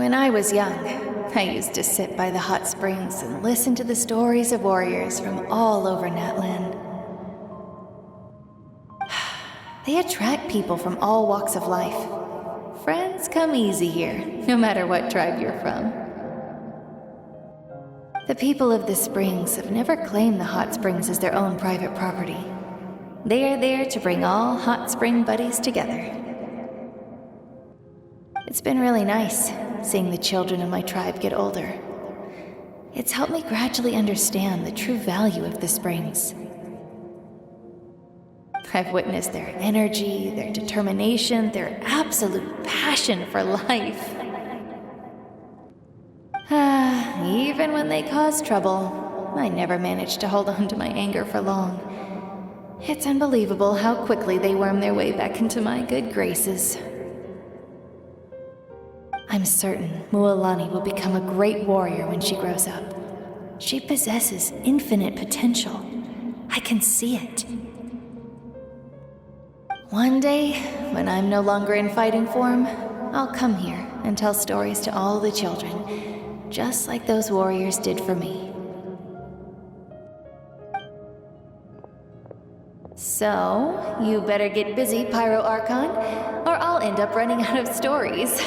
When I was young, I used to sit by the hot springs and listen to the stories of warriors from all over Natlan. They attract people from all walks of life. Friends come easy here, no matter what tribe you're from. The people of the springs have never claimed the hot springs as their own private property. They are there to bring all hot spring buddies together. It's been really nice, seeing the children of my tribe get older. It's helped me gradually understand the true value of the springs. I've witnessed their energy, their determination, their absolute passion for life. Even when they cause trouble, I never managed to hold on to my anger for long. It's unbelievable how quickly they worm their way back into my good graces. I'm certain Mualani will become a great warrior when she grows up. She possesses infinite potential. I can see it. One day, when I'm no longer in fighting form, I'll come here and tell stories to all the children, just like those warriors did for me. So, you better get busy, Pyro Archon, or I'll end up running out of stories.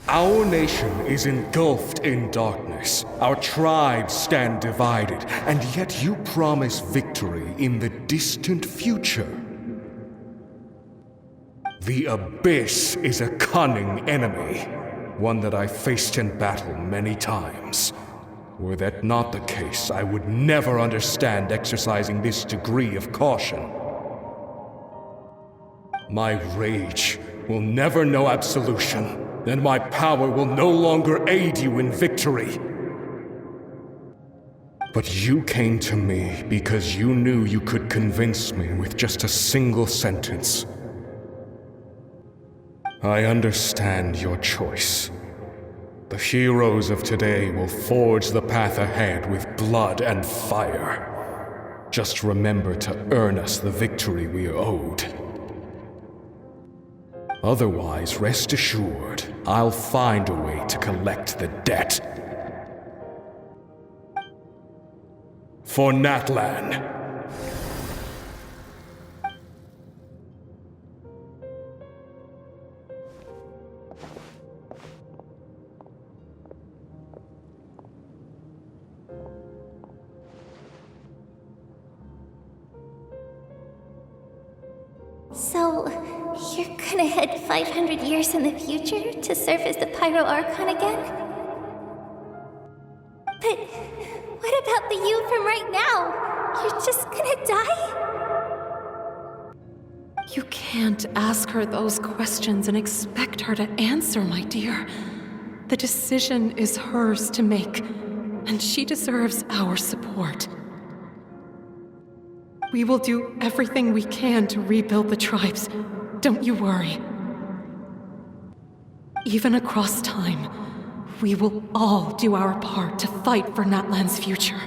Our nation is engulfed in darkness. Our tribes stand divided, and yet you promise victory in the distant future. The Abyss is a cunning enemy, one that I faced in battle many times. Were that not the case, I would never understand exercising this degree of caution. My rage will never know absolution. Then my power will no longer aid you in victory. But you came to me because you knew you could convince me with just a single sentence. I understand your choice. The heroes of today will forge the path ahead with blood and fire. Just remember to earn us the victory we are owed. Otherwise, rest assured, I'll find a way to collect the debt. For Natlan. So, you're gonna head 500 years in the future to serve as the Pyro Archon again? But what about the you from right now? You're just gonna die? You can't ask her those questions and expect her to answer, my dear. The decision is hers to make, and she deserves our support. We will do everything we can to rebuild the tribes. Don't you worry. Even across time, we will all do our part to fight for Natlan's future.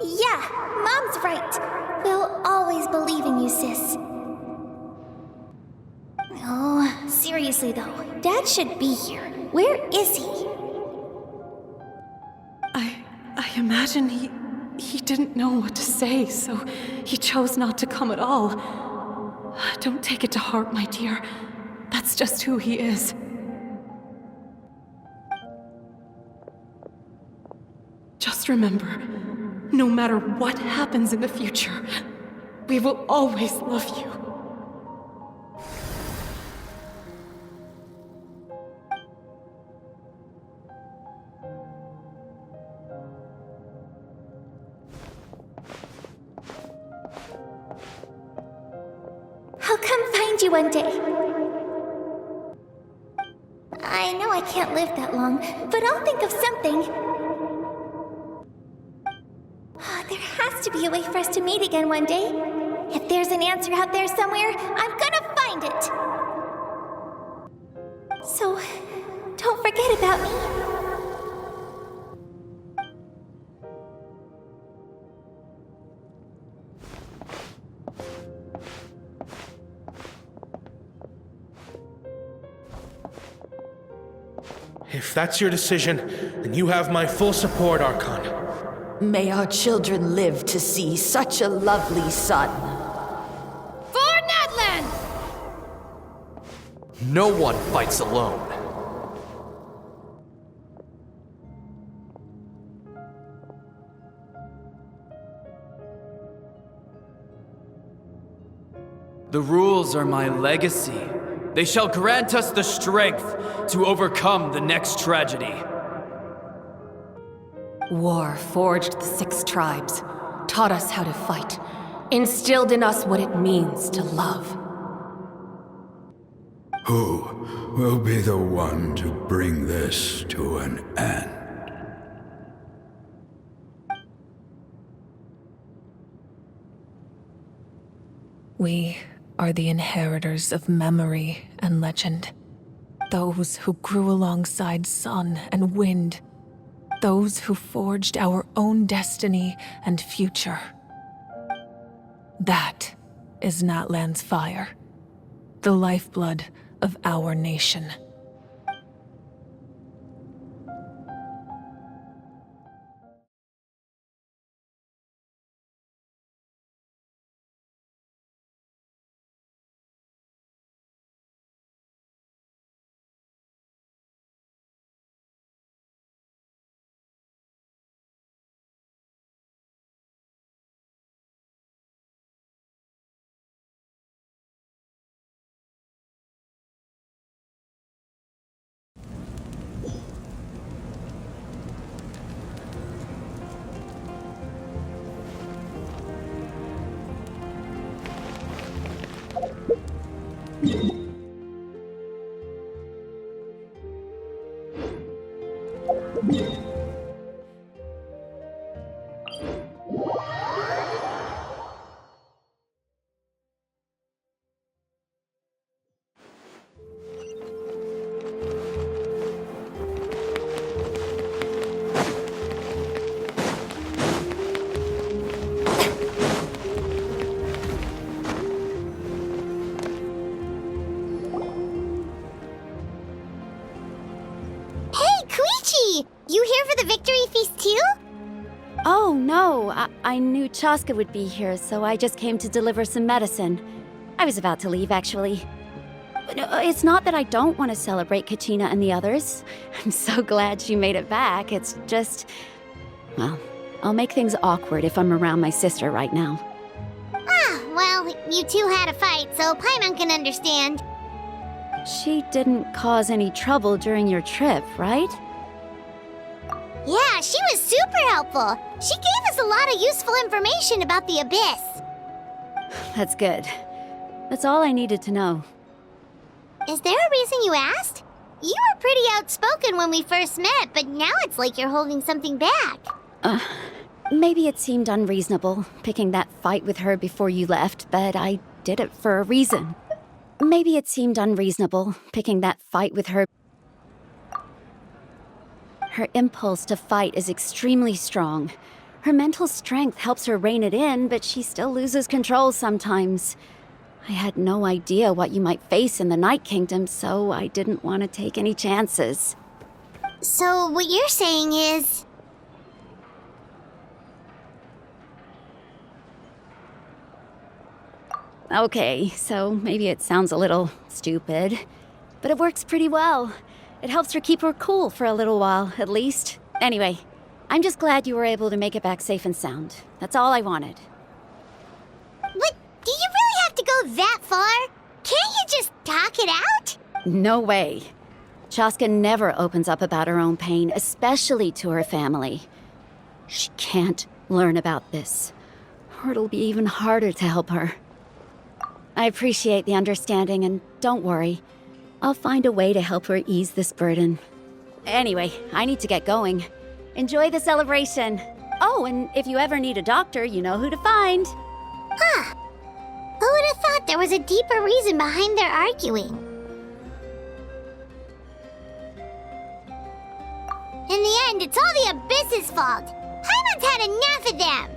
Yeah, Mom's right. We'll always believe in you, sis. Oh, seriously though, Dad should be here. Where is he? I imagine he didn't know what to say, so he chose not to come at all. Don't take it to heart, my dear. That's just who he is. Just remember, no matter what happens in the future, we will always love you. I'll come find you one day. I know I can't live that long, but I'll think of something. There has to be a way for us to meet again one day. If there's an answer out there somewhere, I'm gonna find it. So, don't forget about me. If that's your decision, then you have my full support, Archon. May our children live to see such a lovely son. For Natlan! No one fights alone. The rules are my legacy. They shall grant us the strength to overcome the next tragedy. War forged the 6 tribes, taught us how to fight, instilled in us what it means to love. Who will be the one to bring this to an end? We are the inheritors of memory and legend. Those who grew alongside sun and wind. Those who forged our own destiny and future. That is Natlan's fire. The lifeblood of our nation. You here for the victory feast too? Oh, no. I knew Chaska would be here, so I just came to deliver some medicine. I was about to leave, actually. No, it's not that I don't want to celebrate Kachina and the others. I'm so glad she made it back. It's just... well, I'll make things awkward if I'm around my sister right now. Well, you two had a fight, so Paimon can understand. She didn't cause any trouble during your trip, right? Yeah, she was super helpful. She gave us a lot of useful information about the Abyss. That's good. That's all I needed to know. Is there a reason you asked? You were pretty outspoken when we first met, but now it's like you're holding something back. Maybe it seemed unreasonable, picking that fight with her before you left, but I did it for a reason. Maybe it seemed unreasonable, picking that fight with her. Her impulse to fight is extremely strong. Her mental strength helps her rein it in, but she still loses control sometimes. I had no idea what you might face in the Night Kingdom, so I didn't want to take any chances. So what you're saying is... Okay, so maybe it sounds a little stupid, but it works pretty well. It helps her keep her cool for a little while, at least. Anyway, I'm just glad you were able to make it back safe and sound. That's all I wanted. But do you really have to go that far? Can't you just talk it out? No way. Chaska never opens up about her own pain, especially to her family. She can't learn about this, or it'll be even harder to help her. I appreciate the understanding, and don't worry. I'll find a way to help her ease this burden. Anyway, I need to get going. Enjoy the celebration. Oh, and if you ever need a doctor, you know who to find. Huh. Who would have thought there was a deeper reason behind their arguing? In the end, it's all the Abyss's fault. Paimon's had enough of them.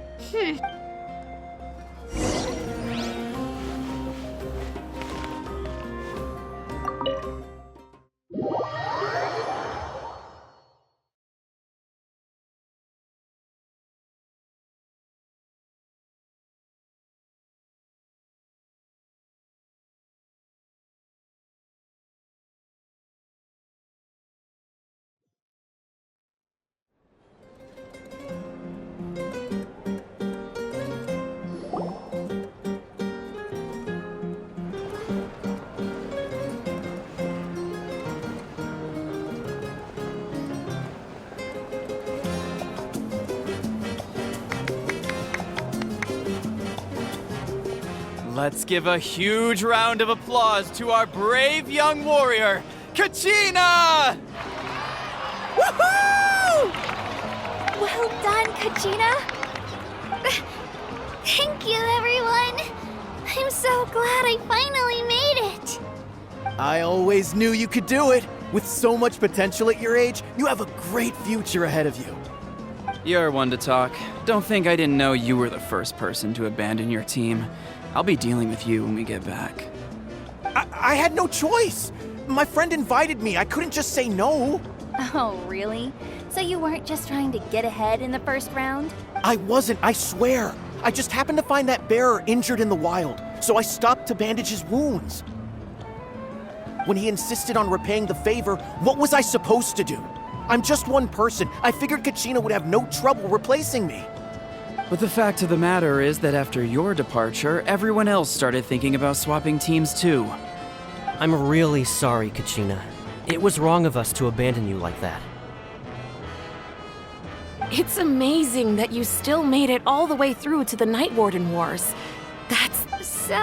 Let's give a huge round of applause to our brave young warrior, Kachina! Woohoo! Well done, Kachina! Thank you, everyone! I'm so glad I finally made it! I always knew you could do it. With so much potential at your age, you have a great future ahead of you. You're one to talk. Don't think I didn't know you were the first person to abandon your team. I'll be dealing with you when we get back. I had no choice. My friend invited me. I couldn't just say no. Oh, really? So you weren't just trying to get ahead in the first round? I wasn't, I swear. I just happened to find that bearer injured in the wild, so I stopped to bandage his wounds. When he insisted on repaying the favor, what was I supposed to do? I'm just one person. I figured Kachina would have no trouble replacing me. But the fact of the matter is that after your departure, everyone else started thinking about swapping teams too. I'm really sorry, Kachina. It was wrong of us to abandon you like that. It's amazing that you still made it all the way through to the Night Warden Wars. That's... So,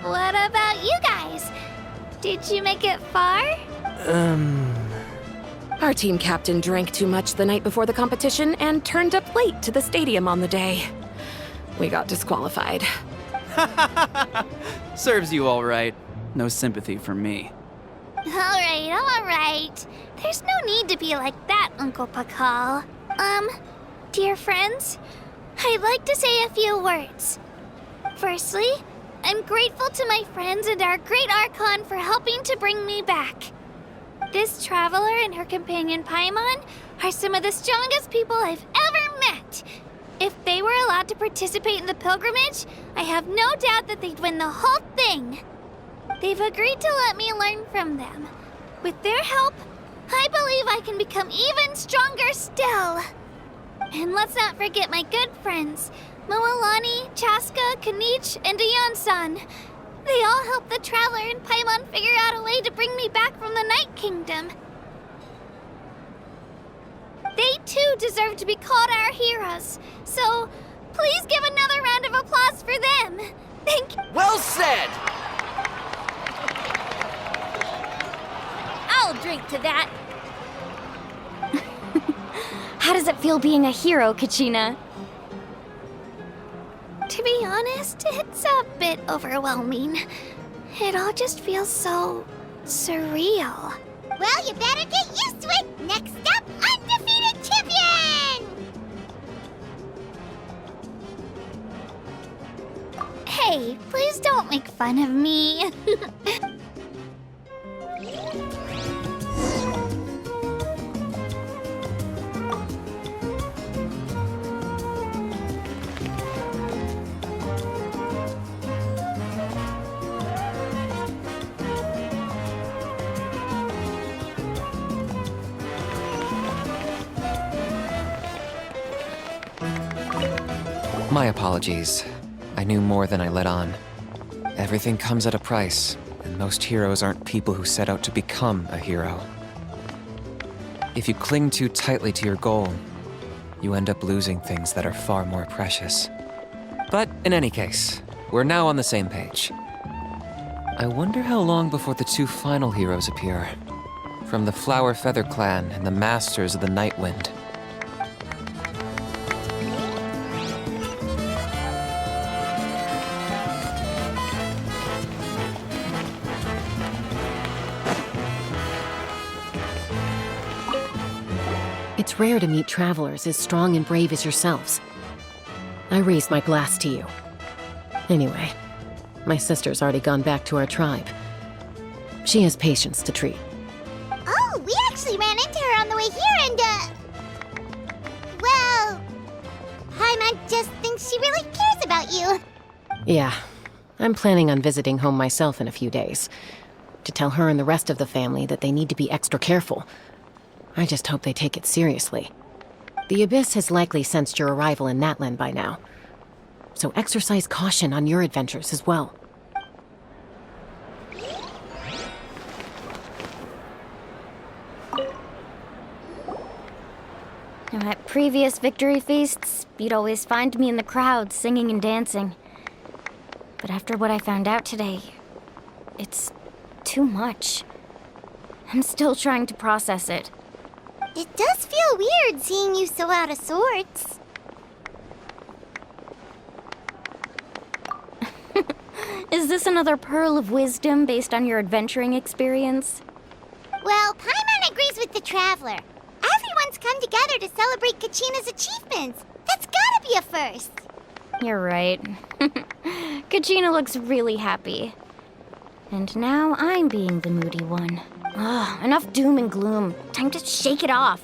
what about you guys? Did you make it far? Our team captain drank too much the night before the competition and turned up late to the stadium on the day. We got disqualified. Serves you all right. No sympathy from me. All right. There's no need to be like that, Uncle Pakal. Dear friends, I'd like to say a few words. Firstly, I'm grateful to my friends and our great Archon for helping to bring me back. This traveler and her companion Paimon are some of the strongest people I've ever met. If they were allowed to participate in the pilgrimage, I have no doubt that they'd win the whole thing. They've agreed to let me learn from them. With their help, I believe I can become even stronger still. And let's not forget my good friends, Moalani, Chaska, Kanich, and Aeon-san. They all helped the Traveler and Paimon figure out a way to bring me back from the Night Kingdom. They too deserve to be called our heroes, so please give another round of applause for them. Thank you. Well said! I'll drink to that. How does it feel being a hero, Kachina? To be honest, it's a bit overwhelming. It all just feels so surreal. Well, you better get used to it. Next up, undefeated champion! Hey, please don't make fun of me. My apologies. I knew more than I let on. Everything comes at a price, and most heroes aren't people who set out to become a hero. If you cling too tightly to your goal, you end up losing things that are far more precious. But in any case, We're now on the same page. I wonder how long before the two final heroes appear. From the Flower Feather Clan and the Masters of the Night Wind. It's rare to meet travelers as strong and brave as yourselves. I raise my glass to you. Anyway, my sister's already gone back to our tribe. She has patients to treat. Oh, we actually ran into her on the way here and, well, Paimon just thinks she really cares about you. Yeah, I'm planning on visiting home myself in a few days. To tell her and the rest of the family that they need to be extra careful. I just hope they take it seriously. The Abyss has likely sensed your arrival in Natlan by now. So exercise caution on your adventures as well. At previous victory feasts, you'd always find me in the crowd singing and dancing. But after what I found out today, it's too much. I'm still trying to process it. It does feel weird seeing you so out of sorts. Is this another pearl of wisdom based on your adventuring experience? Well, Paimon agrees with the Traveler. Everyone's come together to celebrate Kachina's achievements. That's gotta be a first. You're right. Kachina looks really happy. And now I'm being the moody one. Ugh, enough doom and gloom. Time to shake it off.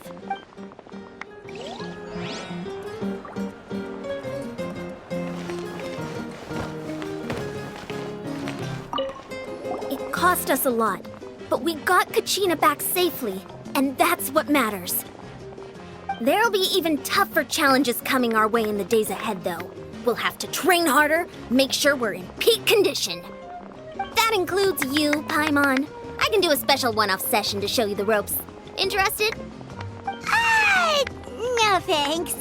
It cost us a lot, but we got Kachina back safely, and that's what matters. There'll be even tougher challenges coming our way in the days ahead, though. We'll have to train harder, make sure we're in peak condition. That includes you, Paimon. I can do a special one-off session to show you the ropes. Interested? No thanks.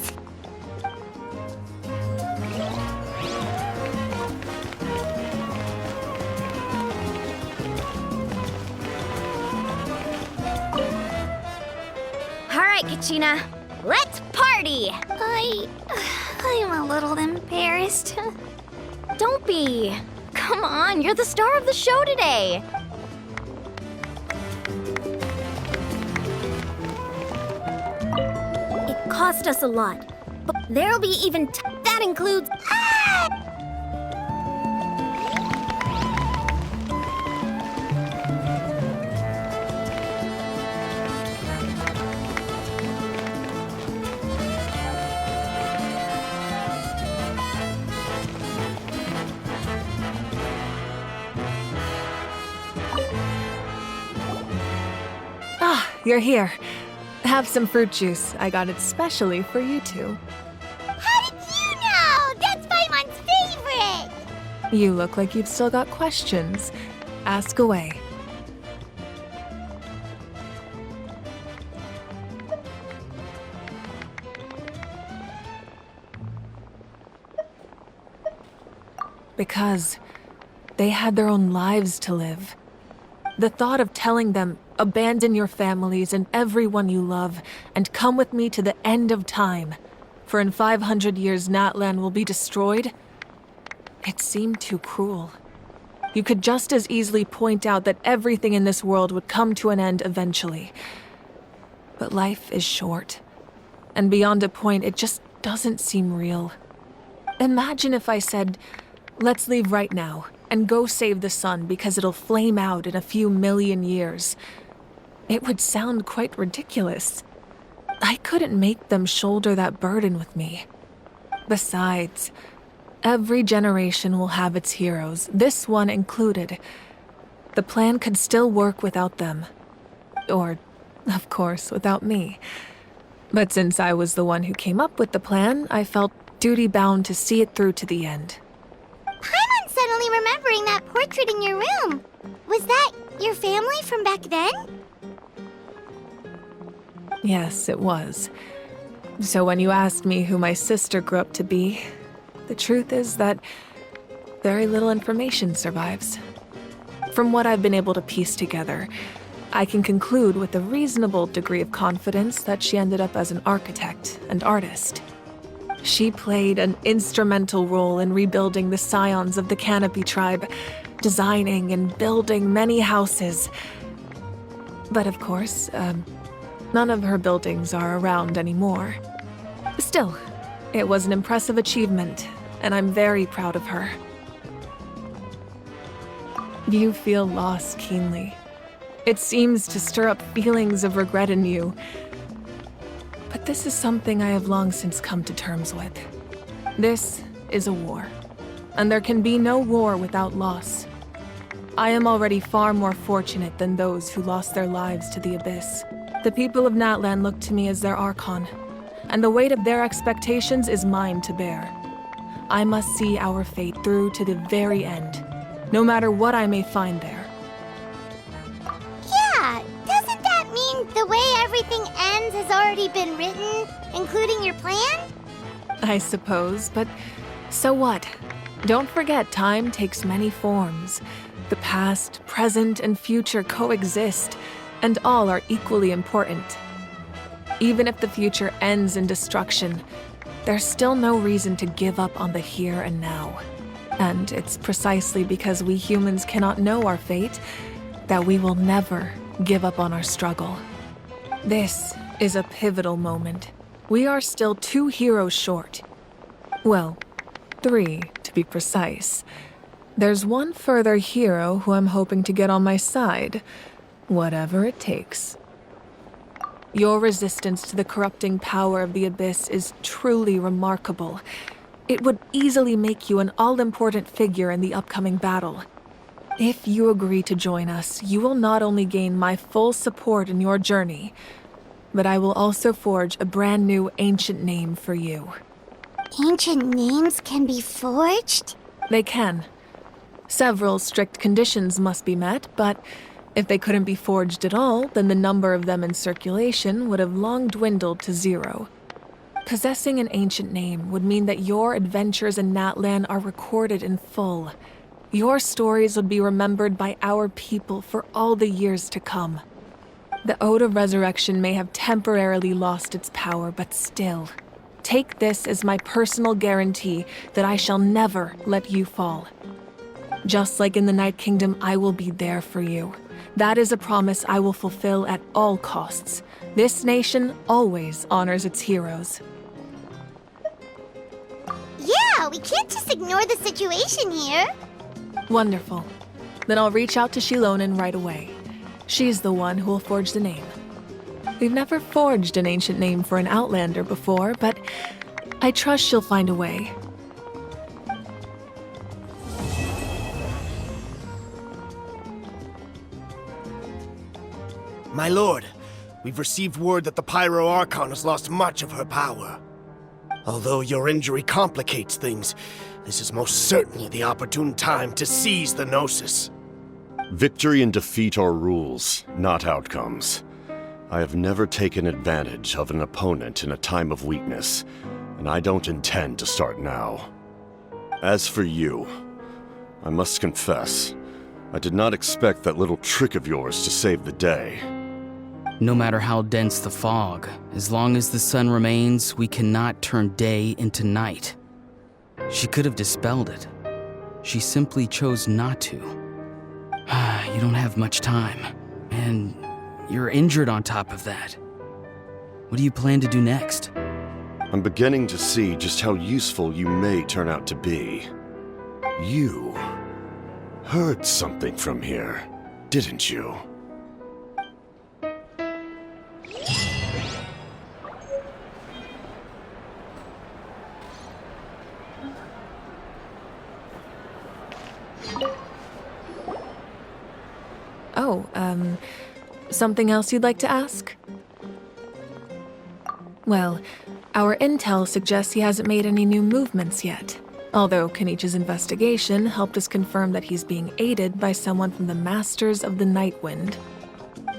All right, Kachina, let's party! I'm a little embarrassed. Don't be. Come on, you're the star of the show today. It cost us a lot, but there'll be even that includes. You're here. Have some fruit juice. I got it specially for you two. How did you know? That's Paimon's favorite! You look like you've still got questions. Ask away. Because they had their own lives to live. The thought of telling them, abandon your families and everyone you love, and come with me to the end of time, for in 500 years Natlan will be destroyed, it seemed too cruel. You could just as easily point out that everything in this world would come to an end eventually. But life is short, and beyond a point, it just doesn't seem real. Imagine if I said, let's leave right now, and go save the sun because it'll flame out in a few million years. It would sound quite ridiculous. I couldn't make them shoulder that burden with me. Besides, every generation will have its heroes, this one included. The plan could still work without them. Or, of course, without me. But since I was the one who came up with the plan, I felt duty-bound to see it through to the end. Paimon's suddenly remembering that portrait in your room. Was that your family from back then? Yes, it was. So when you asked me who my sister grew up to be, the truth is that very little information survives. From what I've been able to piece together, I can conclude with a reasonable degree of confidence that she ended up as an architect and artist. She played an instrumental role in rebuilding the scions of the Canopy tribe, designing and building many houses. But of course, none of her buildings are around anymore. Still, it was an impressive achievement, and I'm very proud of her. You feel loss keenly. It seems to stir up feelings of regret in you. But this is something I have long since come to terms with. This is a war, and there can be no war without loss. I am already far more fortunate than those who lost their lives to the Abyss. The people of Natlan look to me as their Archon, and the weight of their expectations is mine to bear. I must see our fate through to the very end, no matter what I may find there. Yeah, doesn't that mean the way everything ends has already been written, including your plan? I suppose, but so what? Don't forget, time takes many forms. The past, present, and future coexist, and all are equally important. Even if the future ends in destruction, there's still no reason to give up on the here and now. And it's precisely because we humans cannot know our fate that we will never give up on our struggle. This is a pivotal moment. We are still 2 heroes short. Well, 3 to be precise. There's one further hero who I'm hoping to get on my side, whatever it takes. Your resistance to the corrupting power of the Abyss is truly remarkable. It would easily make you an all-important figure in the upcoming battle. If you agree to join us, you will not only gain my full support in your journey, but I will also forge a brand new ancient name for you. Ancient names can be forged? They can. Several strict conditions must be met, but if they couldn't be forged at all, then the number of them in circulation would have long dwindled to 0. Possessing an ancient name would mean that your adventures in Natlan are recorded in full. Your stories would be remembered by our people for all the years to come. The Ode of Resurrection may have temporarily lost its power, but still, take this as my personal guarantee that I shall never let you fall. Just like in the Night Kingdom, I will be there for you. That is a promise I will fulfill at all costs. This nation always honors its heroes. Yeah, we can't just ignore the situation here. Wonderful. Then I'll reach out to Shilonen right away. She's the one who will forge the name. We've never forged an ancient name for an Outlander before, but I trust she'll find a way. My lord, we've received word that the Pyro Archon has lost much of her power. Although your injury complicates things, this is most certainly the opportune time to seize the Gnosis. Victory and defeat are rules, not outcomes. I have never taken advantage of an opponent in a time of weakness, and I don't intend to start now. As for you, I must confess, I did not expect that little trick of yours to save the day. No matter how dense the fog, as long as the sun remains, we cannot turn day into night. She could have dispelled it. She simply chose not to. You don't have much time, and you're injured on top of that. What do you plan to do next? I'm beginning to see just how useful you may turn out to be. You heard something from here, didn't you? Oh, something else you'd like to ask? Well, our intel suggests he hasn't made any new movements yet. Although Kenichi's investigation helped us confirm that he's being aided by someone from the Masters of the Nightwind.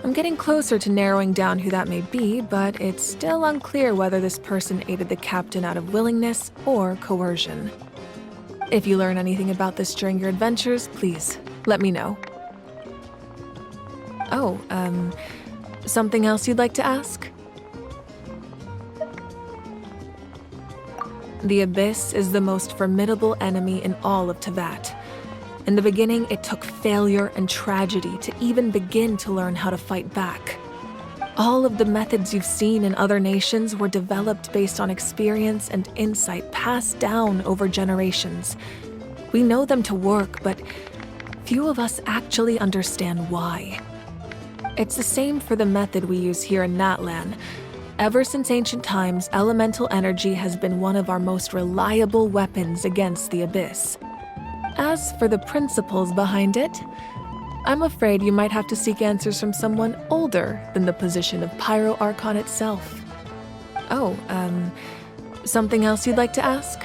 I'm getting closer to narrowing down who that may be, but it's still unclear whether this person aided the captain out of willingness or coercion. If you learn anything about this during your adventures, please let me know. Oh, something else you'd like to ask? The Abyss is the most formidable enemy in all of Teyvat. In the beginning, it took failure and tragedy to even begin to learn how to fight back. All of the methods you've seen in other nations were developed based on experience and insight passed down over generations. We know them to work, but few of us actually understand why. It's the same for the method we use here in Natlan. Ever since ancient times, elemental energy has been one of our most reliable weapons against the Abyss. As for the principles behind it, I'm afraid you might have to seek answers from someone older than the position of Pyro Archon itself. Oh, something else you'd like to ask?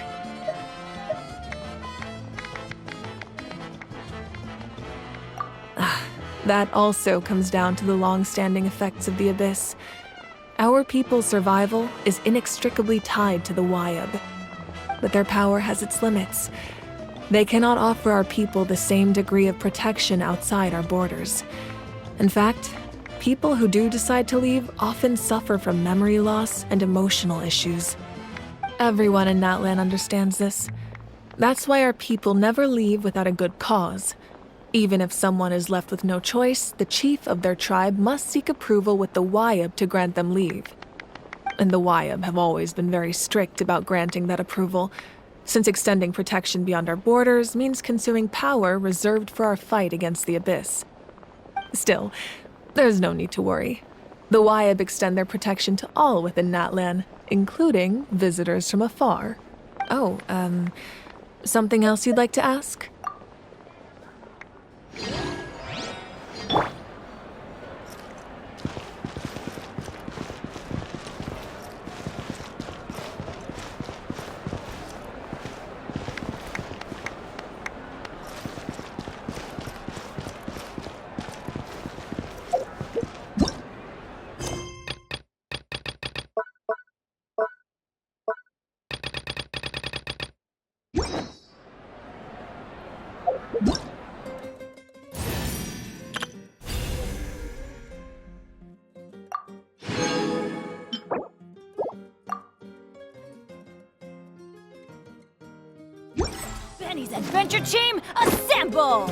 That also comes down to the long-standing effects of the Abyss. Our people's survival is inextricably tied to the Wyab, but their power has its limits. They cannot offer our people the same degree of protection outside our borders. In fact, people who do decide to leave often suffer from memory loss and emotional issues. Everyone in Natlan understands this. That's why our people never leave without a good cause. Even if someone is left with no choice, the chief of their tribe must seek approval with the Wyab to grant them leave. And the Wyab have always been very strict about granting that approval, since extending protection beyond our borders means consuming power reserved for our fight against the Abyss. Still, there's no need to worry. The Wyab extend their protection to all within Natlan, including visitors from afar. Oh, something else you'd like to ask? Benny's Adventure Team, assemble!